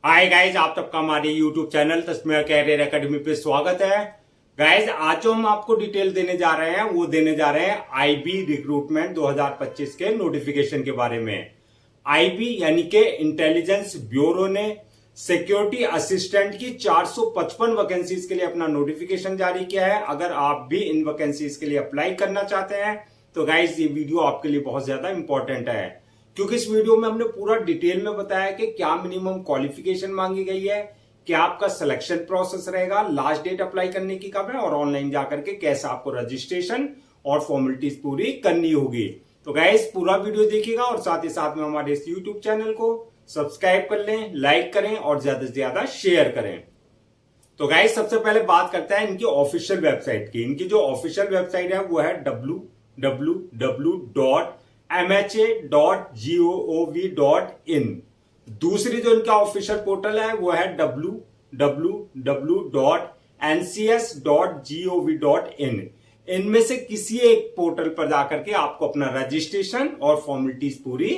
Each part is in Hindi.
हाय गाइज, आप सबका हमारे यूट्यूब चैनल तस्मीर कैरियर एकेडमी पे स्वागत है। गाइज, आज जो हम आपको डिटेल देने जा रहे हैं वो देने जा रहे हैं आईबी रिक्रूटमेंट 2025 के नोटिफिकेशन के बारे में। आईबी यानी कि इंटेलिजेंस ब्यूरो ने सिक्योरिटी असिस्टेंट की 455 वैकेंसीज के लिए अपना नोटिफिकेशन जारी किया है। अगर आप भी इन वैकेंसीज के लिए अप्लाई करना चाहते हैं तो गाइज ये वीडियो आपके लिए बहुत ज्यादा इंपॉर्टेंट है, क्योंकि इस वीडियो में हमने पूरा डिटेल में बताया कि क्या मिनिमम क्वालिफिकेशन मांगी गई है, क्या आपका सिलेक्शन प्रोसेस रहेगा, लास्ट डेट अप्लाई करने की कब है और ऑनलाइन जाकर के कैसे आपको रजिस्ट्रेशन और फॉर्मेलिटीज पूरी करनी होगी। तो गाइस पूरा वीडियो देखिएगा और साथ ही साथ में हमारे इस यूट्यूब चैनल को सब्सक्राइब कर लें, लाइक करें और ज्यादा से ज्यादा शेयर करें। तो गाइस सबसे पहले बात करते हैं इनकी ऑफिशियल वेबसाइट की। इनकी जो ऑफिशियल वेबसाइट है वो है www.mha.gov.in। दूसरी जो इनका ऑफिशियल पोर्टल है वो है www.ncs.gov.in। इनमें से किसी एक पोर्टल पर जाकर के आपको अपना रजिस्ट्रेशन और फॉर्मेलिटीज पूरी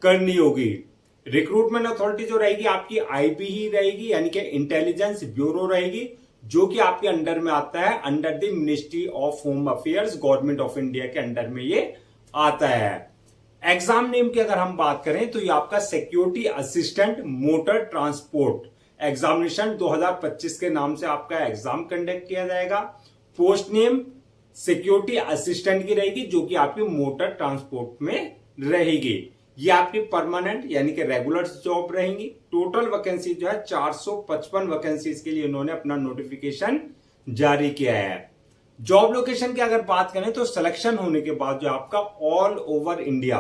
करनी होगी। रिक्रूटमेंट अथॉरिटी जो रहेगी आपकी आईबी ही रहेगी, यानी कि इंटेलिजेंस ब्यूरो रहेगी, जो कि आपके अंडर में आता है, under the ministry of home affairs, government of India के अंडर में ये आता है। एग्जाम नेम की अगर हम बात करें तो ये आपका security assistant motor transport examination 2025 के नाम से आपका एग्जाम कंडक्ट किया जाएगा। पोस्ट नेम सिक्योरिटी असिस्टेंट की रहेगी, जो कि आपकी मोटर ट्रांसपोर्ट में रहेगी। ये आपकी परमानेंट यानी कि रेगुलर जॉब रहेंगी। टोटल वैकेंसी जो है 455 वैकेंसीज के लिए इन्होंने अपना नोटिफिकेशन जारी किया है। जॉब लोकेशन की अगर बात करें तो सिलेक्शन होने के बाद जो आपका ऑल ओवर इंडिया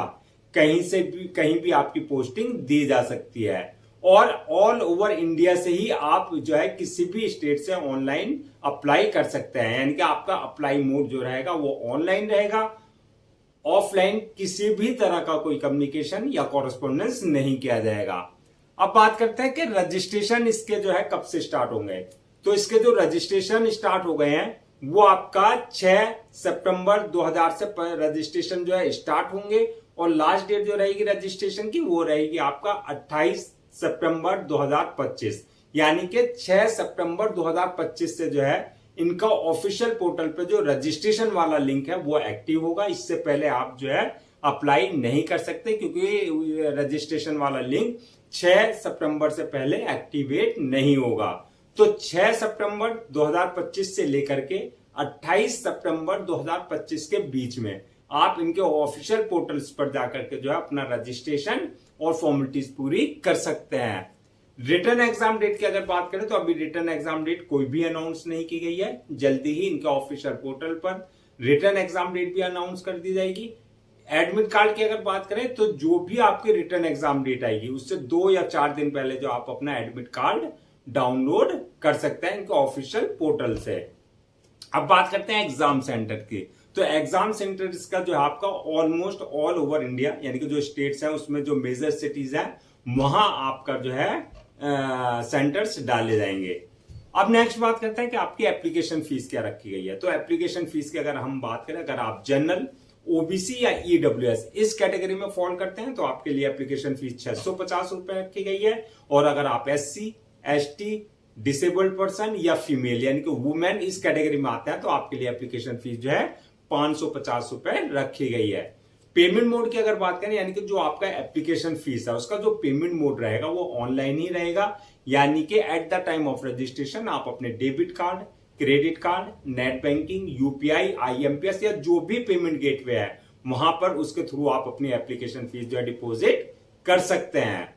कहीं भी आपकी पोस्टिंग दी जा सकती है, और ऑल ओवर इंडिया से ही आप जो है किसी भी स्टेट से ऑनलाइन अप्लाई कर सकते हैं। यानी कि आपका अप्लाई मोड जो रहेगा वो ऑनलाइन रहेगा, ऑफलाइन किसी भी तरह का कोई कम्युनिकेशन या कॉरेस्पॉन्डेंस नहीं किया जाएगा। अब बात करते हैं कि रजिस्ट्रेशन इसके जो है कब से स्टार्ट होंगे। तो इसके जो रजिस्ट्रेशन स्टार्ट हो गए हैं वो आपका 6 सितंबर 2000 से रजिस्ट्रेशन जो है स्टार्ट होंगे, और लास्ट डेट जो रहेगी रजिस्ट्रेशन की वो रहेगी आपका 28 सितंबर 2025। यानी कि 6 सितंबर 2025 से जो है इनका ऑफिशियल पोर्टल पे जो रजिस्ट्रेशन वाला लिंक है वो एक्टिव होगा। इससे पहले आप जो है अप्लाई नहीं कर सकते, क्योंकि रजिस्ट्रेशन वाला लिंक 6 सितंबर से पहले एक्टिवेट नहीं होगा। तो 6 सितंबर 2025 से लेकर के 28 सितंबर 2025 के बीच में आप इनके ऑफिशियल पोर्टल्स पर जाकर के जो है अपना रजिस्ट्रेशन और फॉर्मेलिटीज पूरी कर सकते हैं। रिटर्न एग्जाम डेट की अगर बात करें तो अभी रिटर्न एग्जाम डेट कोई भी अनाउंस नहीं की गई है। जल्दी ही इनके ऑफिशियल पोर्टल पर रिटर्न एग्जाम डेट भी अनाउंस कर दी जाएगी। एडमिट कार्ड की अगर बात करें तो जो भी आपकी रिटर्न एग्जाम डेट आएगी उससे 2 या 4 दिन पहले जो आप अपना एडमिट कार्ड डाउनलोड कर सकते हैं इनके ऑफिशियल पोर्टल से। अब बात करते हैं एग्जाम सेंटर की। तो एग्जाम सेंटर इसका जो है आपका ऑलमोस्ट ऑल ओवर इंडिया, यानी कि जो स्टेट्स हैं उसमें जो मेजर सिटीज हैं वहां आपका जो है सेंटर्स डाले जाएंगे। अब नेक्स्ट बात करते हैं कि आपकी एप्लीकेशन फीस क्या रखी गई है। तो एप्लीकेशन फीस की अगर हम बात करें, अगर आप जनरल, ओबीसी या ईडब्ल्यूएस इस कैटेगरी में फॉल करते हैं तो आपके लिए एप्लीकेशन फीस 650 रुपए रखी गई है, और अगर आप एससी, एसटी, डिसेबल्ड पर्सन या फीमेल यानी कि वुमेन इस कैटेगरी में आते हैं तो आपके लिए एप्लीकेशन फीस जो है 550 रुपए रखी गई है। पेमेंट मोड की अगर बात करें, यानी कि जो आपका एप्लीकेशन फीस है उसका जो पेमेंट मोड रहेगा वो ऑनलाइन ही रहेगा। यानी कि at the time of registration आप अपने debit card, credit card, net banking, UPI, IMPS या जो भी पेमेंट गेटवे है वहां पर उसके थ्रू आप अपनी एप्लीकेशन फीस जो है डिपॉजिट कर सकते हैं।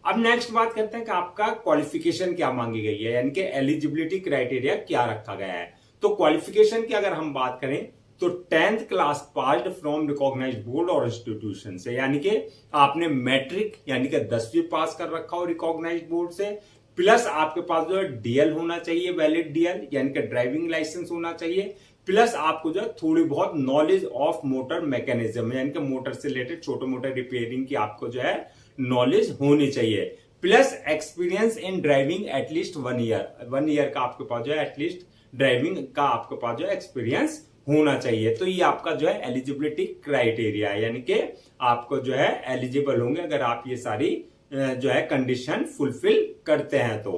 अब नेक्स्ट बात करते हैं कि आपका क्वालिफिकेशन क्या मांगी गई है, यानी कि एलिजिबिलिटी क्राइटेरिया क्या रखा गया है। तो क्वालिफिकेशन की अगर हम बात करें तो 10th class passed from recognised board और इंस्टीट्यूशन से, यानी कि आपने मैट्रिक यानी कि 10वीं पास कर रखा हो रिकॉग्नाइज्ड बोर्ड से, प्लस आपके पास जो है डीएल होना चाहिए, वैलिड डीएल यानी कि ड्राइविंग लाइसेंस होना चाहिए, प्लस आपको जो है थोड़ी बहुत नॉलेज ऑफ मोटर मैकेनिज्म यानी कि मोटर से रिलेटेड छोटे मोटे रिपेयरिंग की आपको जो है नॉलेज होनी चाहिए, plus experience in driving at least 1 year का आपके पास जो है एटलीस्ट ड्राइविंग का आपके पास जो है एक्सपीरियंस होना चाहिए। तो ये आपका जो है एलिजिबिलिटी क्राइटेरिया है, यानी कि आपको जो है एलिजिबल होंगे अगर आप ये सारी जो है कंडीशन फुलफिल करते हैं। तो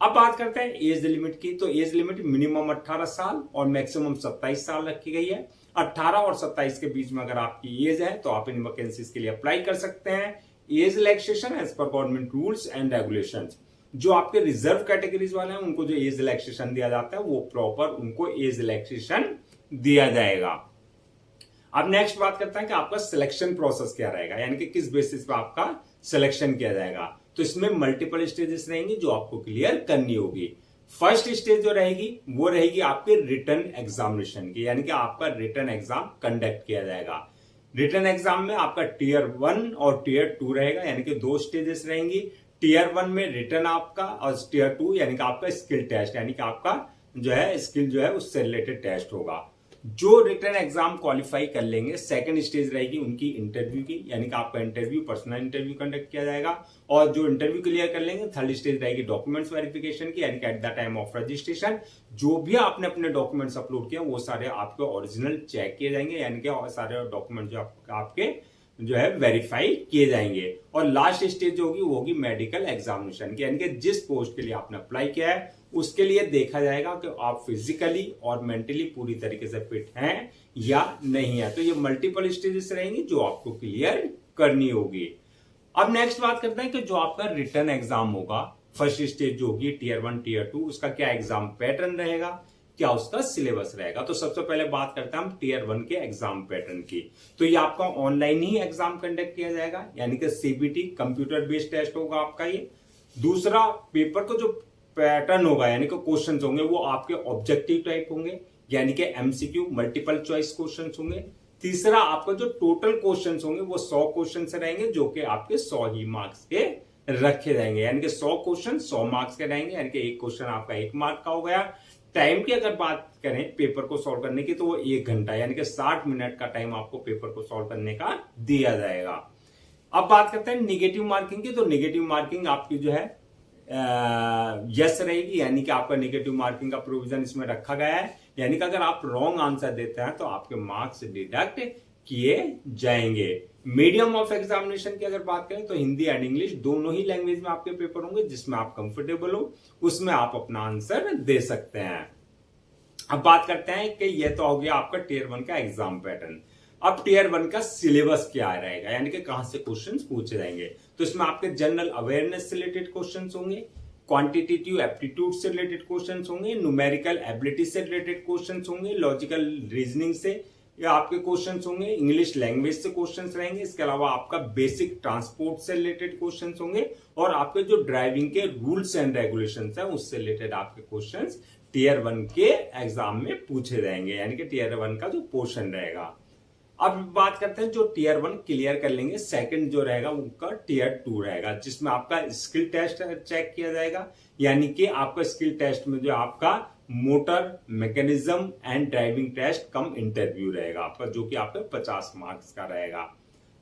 अब बात करते हैं एज लिमिट की। तो एज लिमिट मिनिमम 18 साल और मैक्सिमम 27 साल रखी गई है। 18 और 27 के बीच में अगर आपकी एज है तो आप इन वैकेंसीज के लिए अप्लाई कर सकते हैं। एज रिलैक्सेशन एज पर गवर्नमेंट रूल्स एंड रेगुलेशंस। जो आपके रिजर्व कैटेगरीज वाले हैं उनको जो एज रिलैक्सेशन दिया जाता है वो प्रॉपर उनको एज रिलैक्सेशन दिया जाएगा। अब नेक्स्ट बात करते हैं कि आपका सिलेक्शन प्रोसेस क्या रहेगा, यानी कि किस बेसिस पे आपका सिलेक्शन किया जाएगा। तो इसमें मल्टीपल स्टेजेस रहेंगी जो आपको क्लियर करनी होगी। फर्स्ट स्टेज जो रहेगी वो रहेगी आपके रिटन एग्जामिनेशन की, यानी कि आपका रिटन एग्जाम कंडक्ट किया जाएगा। रिटन एग्जाम में आपका टीयर 1 और टीयर 2 रहेगा, यानी कि 2 स्टेजेस रहेंगी। टीयर 1 में रिटन आपका और टीयर 2 यानी कि आपका स्किल टेस्ट, यानी कि आपका जो है स्किल जो है उससे रिलेटेड टेस्ट होगा। जो रिटन एग्जाम क्वालिफाई कर लेंगे सेकंड स्टेज रहेगी उनकी इंटरव्यू की, यानी कि आपका इंटरव्यू पर्सनल इंटरव्यू कंडक्ट किया जाएगा। और जो इंटरव्यू क्लियर कर लेंगे थर्ड स्टेज रहेगी डॉक्यूमेंट्स वेरिफिकेशन की, यानी कि at the time of registration जो भी आपने अपने डॉक्यूमेंट्स अपलोड किए वो सारे आपके ओरिजिनल चेक किए जाएंगे, यानी कि सारे डॉक्यूमेंट जो आपके जो है वेरीफाई किए जाएंगे। और लास्ट स्टेज जो होगी वो होगी मेडिकल एग्जामिनेशन की, यानी कि जिस पोस्ट के लिए आपने अप्लाई किया है उसके लिए देखा जाएगा कि आप फिजिकली और मेंटली पूरी तरीके से फिट हैं या नहीं है। तो ये मल्टीपल स्टेजेस रहेंगी जो आपको क्लियर करनी होगी। अब नेक्स्ट बात करते हैं कि जो आपका रिटन एग्जाम होगा फर्स्ट स्टेज जो होगी टीयर 1 टीयर 2 उसका क्या एग्जाम पैटर्न रहेगा, क्या उसका सिलेबस रहेगा। तो सबसे पहले बात करते हैं हम टीयर 1 के एग्जाम पैटर्न की। तो ये आपका ऑनलाइन ही एग्जाम कंडक्ट किया जाएगा, यानी कि सीबीटी कंप्यूटर बेस्ड टेस्ट होगा आपका ये। दूसरा पेपर को जो पैटर्न होगा यानी कि क्वेश्चंस होंगे वो आपके ऑब्जेक्टिव टाइप होंगे, यानी कि एमसीक्यू मल्टीपल चॉइस क्वेश्चंस होंगे। तीसरा आपका जो टोटल क्वेश्चंस होंगे वो 100 क्वेश्चन रहेंगे जो कि आपके 100 ही मार्क्स के रखे जाएंगे, यानी कि 100 क्वेश्चन 100 मार्क्स के रहेंगे, यानी कि एक क्वेश्चन आपका 1 मार्क का हो गया। टाइम की अगर बात करें पेपर को सॉल्व करने की तो वो 1 घंटा यानी कि 60 मिनट का टाइम आपको पेपर को सॉल्व करने का दिया जाएगा। अब बात करते हैं निगेटिव मार्किंग की। तो निगेटिव मार्किंग आपकी जो है यस रहेगी, यानी कि आपका निगेटिव मार्किंग का प्रोविजन इसमें रखा गया है, यानी कि अगर आप रॉन्ग आंसर देते हैं तो आपके मार्क्स डिडक्ट किए जाएंगे। मीडियम ऑफ एग्जामिनेशन की अगर बात करें तो हिंदी एंड इंग्लिश दोनों ही लैंग्वेज में आपके पेपर होंगे, जिसमें आप कंफर्टेबल हो उसमें आप अपना आंसर दे सकते हैं। अब बात करते हैं कि यह तो हो गया आपका टीयर 1 का एग्जाम पैटर्न। अब टीयर 1 का सिलेबस क्या रहेगा, यानी कि कहां से क्वेश्चंस पूछे जाएंगे। तो इसमें आपके जनरल अवेयरनेस से रिलेटेड क्वेश्चंस होंगे, क्वांटिटेटिव एप्टीट्यूड से रिलेटेड क्वेश्चंस होंगे, न्यूमेरिकल एबिलिटी से रिलेटेड क्वेश्चंस होंगे, लॉजिकल रीजनिंग से या आपके क्वेश्चंस होंगे, इंग्लिश लैंग्वेज से क्वेश्चंस रहेंगे। इसके अलावा आपका बेसिक ट्रांसपोर्ट से रिलेटेड क्वेश्चंस होंगे और आपके जो ड्राइविंग के रूल्स एंड रेगुलेशंस हैं उससे रिलेटेड आपके क्वेश्चंस टीयर 1 के एग्जाम में पूछे जाएंगे, यानी कि टीयर 1 का जो पोर्शन रहेगा। अब बात करते हैं जो टीयर 1 क्लियर कर लेंगे सेकंड जो रहेगा उनका टीयर 2 रहेगा, जिसमें आपका स्किल टेस्ट चेक किया जाएगा, यानी कि आपका स्किल टेस्ट में जो आपका motor mechanism and driving test cum interview रहेगा आपका, जो कि आपका 50 मार्क्स का रहेगा।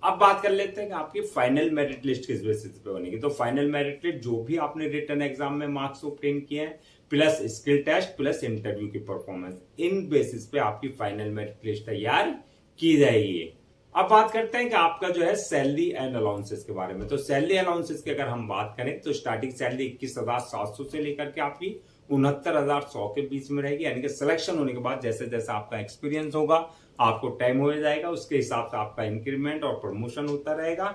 अब बात कर लेते हैं कि आपकी फाइनल मेरिट लिस्ट किस बेसिस पे बनेगी। तो फाइनल मेरिट लिस्ट जो भी आपने रिटन एग्जाम में मार्क्स ऑब्टेन किए हैं plus skill test plus interview की परफॉर्मेंस, इन बेसिस पे आपकी फाइनल मेरिट लिस्ट तैयार की जाएगी। अब बात करते हैं कि आपका जो है सैलरी एंड अलाउंसेस के बारे में। तो सैलरी अलाउंसेस की अगर हम बात करें तो स्टार्टिंग सैलरी 21,700 से लेकर के आपकी 69,100 के बीच में रहेगी, यानी कि सिलेक्शन होने के बाद जैसे जैसे आपका एक्सपीरियंस होगा आपको टाइम हो जाएगा उसके हिसाब से आपका इंक्रीमेंट और प्रमोशन होता रहेगा।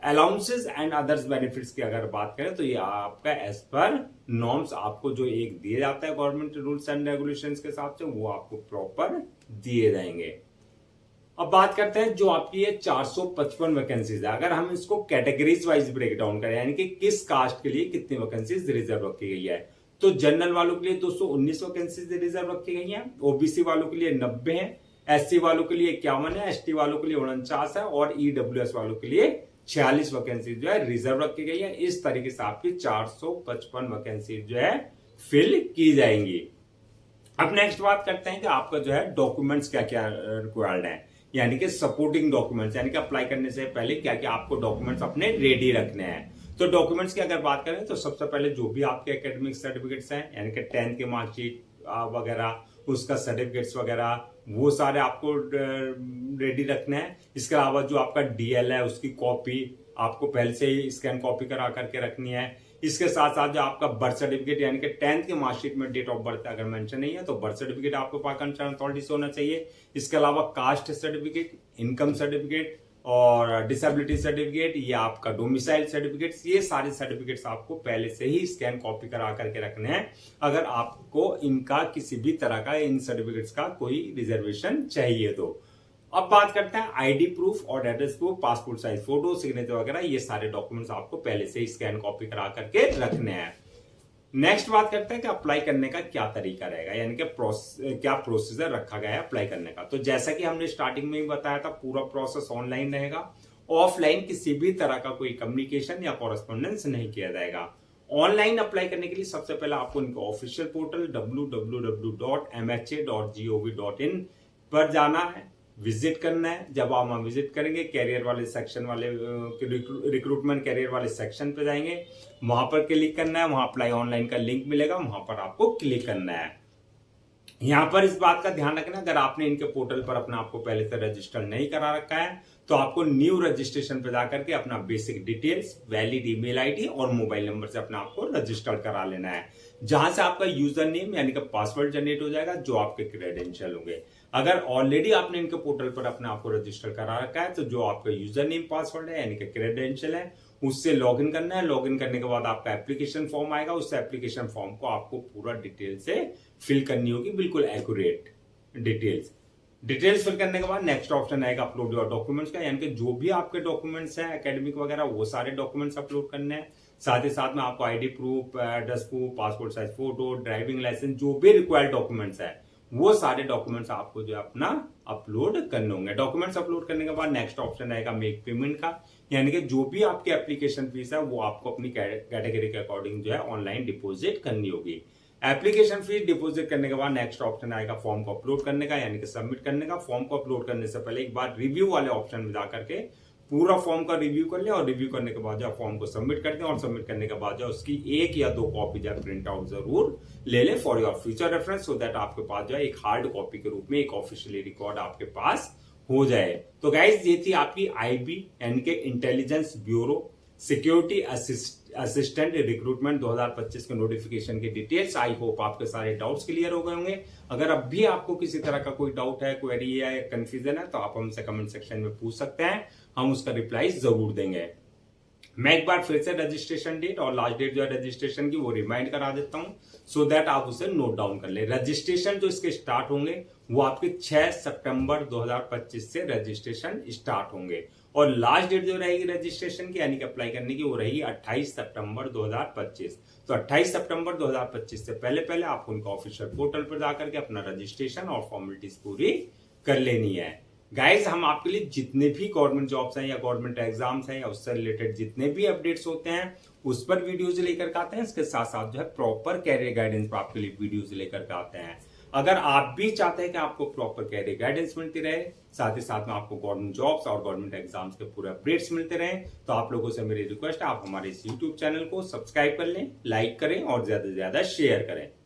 अलाउंसेस एंड अदर्स बेनिफिट्स की अगर बात करें तो ये आपका एज पर नॉर्म्स आपको जो एक दिए जाता है गवर्नमेंट रूल्स एंड रेगुलेशंस के हिसाब से वो आपको प्रॉपर दिए जाएंगे। अब बात करते हैं जो आपकी ये 455 वैकेंसीज है, अगर हम इसको कैटेगरीज वाइज ब्रेक डाउन करें यानी कि किस कास्ट के लिए कितनी वैकेंसीज रिजर्व रखी गई है, तो जनरल वालों के लिए 219 वैकेंसीज रिजर्व रखी गई है, ओबीसी वालों के लिए 90 है, एससी वालों के लिए 51 है, एसटी वालों के लिए 49 है और ईडब्ल्यूएस वालों के लिए 46 वैकेंसीज जो है रिजर्व रखी गई है। इस तरीके से आपकी 455 वैकेंसीज जो है फिल की जाएंगी। अब नेक्स्ट बात करते हैं कि आपका जो है डॉक्यूमेंट्स क्या क्या रिक्वायर्ड है, यानी कि सपोर्टिंग डॉक्यूमेंट्स, यानी कि अप्लाई करने से पहले क्या क्या आपको डॉक्यूमेंट्स अपने रेडी रखने हैं। तो डॉक्यूमेंट्स की अगर बात करें तो सबसे पहले जो भी आपके एकेडमिक सर्टिफिकेट्स हैं यानी कि 10th के मार्कशीट वगैरह उसका सर्टिफिकेट्स वगैरह वो सारे आपको रेडी रखने हैं। इसके अलावा जो आपका डीएल है उसकी कॉपी, आपको पहले से ही स्कैन कॉपी करा करके रखनी है। इसके साथ साथ जो आपका बर्थ सर्टिफिकेट यानी कि 10th की मार्कशीट में डेट ऑफ बर्थ अगर मेंशन नहीं है तो बर्थ सर्टिफिकेट आपके पास कंसर्न अथॉरिटी से होना चाहिए। इसके अलावा कास्ट सर्टिफिकेट, इनकम सर्टिफिकेट और डिसेबिलिटी सर्टिफिकेट, ये आपका डोमिसाइल सर्टिफिकेट्स, ये सारे सर्टिफिकेट्स आपको पहले से ही स्कैन कॉपी करा करके रखने हैं अगर आपको इनका किसी भी तरह का इन सर्टिफिकेट्स का कोई रिजर्वेशन चाहिए तो। अब बात करते हैं आईडी प्रूफ और address proof, passport size photo, signature वगैरह, ये सारे डॉक्यूमेंट्स आपको पहले से ही स्कैन कॉपी करा करके रखने हैं। नेक्स्ट बात करते हैं कि अप्लाई करने का क्या तरीका रहेगा, यानी कि क्या प्रोसीजर रखा गया है अप्लाई करने का। तो जैसा कि हमने स्टार्टिंग में ही बताया था, पूरा प्रोसेस ऑनलाइन रहेगा, ऑफलाइन किसी भी तरह का कोई कम्युनिकेशन या कॉरेस्पॉन्डेंस नहीं किया जाएगा। ऑनलाइन अप्लाई करने के लिए सबसे पहले आपको इनका ऑफिशियल पोर्टल www.mha.gov.in पर जाना है, विजिट करना है। जब आप वहां विजिट करेंगे, कैरियर वाले सेक्शन वाले रिक्रूटमेंट कैरियर वाले सेक्शन पे जाएंगे, वहां पर क्लिक करना है, वहां अप्लाई ऑनलाइन का लिंक मिलेगा, वहां पर आपको क्लिक करना है। यहां पर इस बात का ध्यान रखना, अगर आपने इनके पोर्टल पर अपना आपको पहले से रजिस्टर नहीं करा रखा है तो आपको न्यू रजिस्ट्रेशन पे जाकर के अपना basic details, valid email ID और मोबाइल नंबर से अपना आपको रजिस्टर करा लेना है, जहां से आपका यूजर नेम यानी कि पासवर्ड जनरेट हो जाएगा, जो आपके क्रेडेंशियल होंगे। अगर ऑलरेडी आपने इनके पोर्टल पर अपने आपको रजिस्टर करा रखा है तो जो आपका यूजर नेम पासवर्ड है यानी कि क्रेडेंशियल है, उससे लॉगिन करना है। लॉगिन करने के बाद आपका एप्लीकेशन फॉर्म आएगा, उस एप्लीकेशन फॉर्म को आपको पूरा डिटेल से फिल करनी होगी, बिल्कुल एक्यूरेट डिटेल्स फिल करने के बाद नेक्स्ट ऑप्शन आएगा अपलोड योर डॉक्यूमेंट्स का, यानी कि जो भी आपके डॉक्यूमेंट्स हैं एकेडमिक वगैरह वो सारे डॉक्यूमेंट्स अपलोड करने हैं। साथ ही साथ में आपको ID proof, address proof, passport size photo, driving licence, जो भी रिक्वायर्ड डॉक्यूमेंट्स है वो सारे डॉक्यूमेंट्स आपको जो है अपना अपलोड करने होंगे। डॉक्यूमेंट्स अपलोड करने के बाद नेक्स्ट ऑप्शन आएगा मेक पेमेंट का, यानी कि जो भी आपकी एप्लीकेशन फीस है वो आपको अपनी कैटेगरी के अकॉर्डिंग जो है ऑनलाइन डिपॉजिट करनी होगी। एप्लीकेशन फीस डिपॉजिट करने के बाद नेक्स्ट ऑप्शन आएगा फॉर्म को अपलोड करने का, यानी कि सबमिट करने का। फॉर्म को अपलोड करने से पहले एक बार रिव्यू वाले ऑप्शन में जाकर के पूरा फॉर्म का रिव्यू कर ले और रिव्यू करने के बाद जो फॉर्म को सबमिट कर दें और सबमिट करने के बाद जो उसकी 1 या 2 कॉपी जो प्रिंट आउट जरूर ले ले for your future reference, so that आपके पास जो है एक हार्ड कॉपी के रूप में एक ऑफिशियली रिकॉर्ड आपके पास हो जाए। तो गाइज ये थी आपकी आईबी यानी कि intelligence bureau security assistant recruitment 2025 के नोटिफिकेशन की डिटेल्स। आई होप आपके सारे डाउट्स क्लियर हो गए होंगे। अगर अब भी आपको किसी तरह का कोई डाउट है, क्वेरी है या कंफ्यूजन है तो आप हमसे कमेंट सेक्शन में पूछ सकते हैं, हम उसका रिप्लाई जरूर देंगे। मैं एक बार फिर से रजिस्ट्रेशन डेट और लास्ट डेट जो है रजिस्ट्रेशन की वो रिमाइंड करा देता हूं, सो दैट आप उसे नोट डाउन कर ले। रजिस्ट्रेशन जो इसके स्टार्ट होंगे वो आपके 6 सितंबर 2025 से रजिस्ट्रेशन स्टार्ट होंगे और लास्ट डेट जो रहेगी रजिस्ट्रेशन की यानी कि अप्लाई करने की वो रहेगी 28 सितंबर 2025। तो 28 सितंबर 2025 से पहले आपको उनका ऑफिशियल पोर्टल पर जाकर के अपना रजिस्ट्रेशन और फॉर्मेलिटीज पूरी कर लेनी है। गाइज हम आपके लिए जितने भी गवर्नमेंट जॉब्स हैं या गवर्नमेंट एग्जाम्स हैं या उससे रिलेटेड जितने भी अपडेट्स होते हैं उस पर वीडियोज लेकर के आते हैं। इसके साथ साथ जो है प्रॉपर कैरियर गाइडेंस पर आपके लिए वीडियोज लेकर के आते हैं। अगर आप भी चाहते हैं कि आपको प्रॉपर कैरियर गाइडेंस मिलती रहे, साथ ही साथ में आपको गवर्नमेंट जॉब्स और गवर्नमेंट एग्जाम्स के पूरे अपडेट्स मिलते रहे, तो आप लोगों से मेरी रिक्वेस्ट है आप हमारे इस यूट्यूब चैनल को सब्सक्राइब कर लें, लाइक करें और ज्यादा से ज्यादा शेयर करें।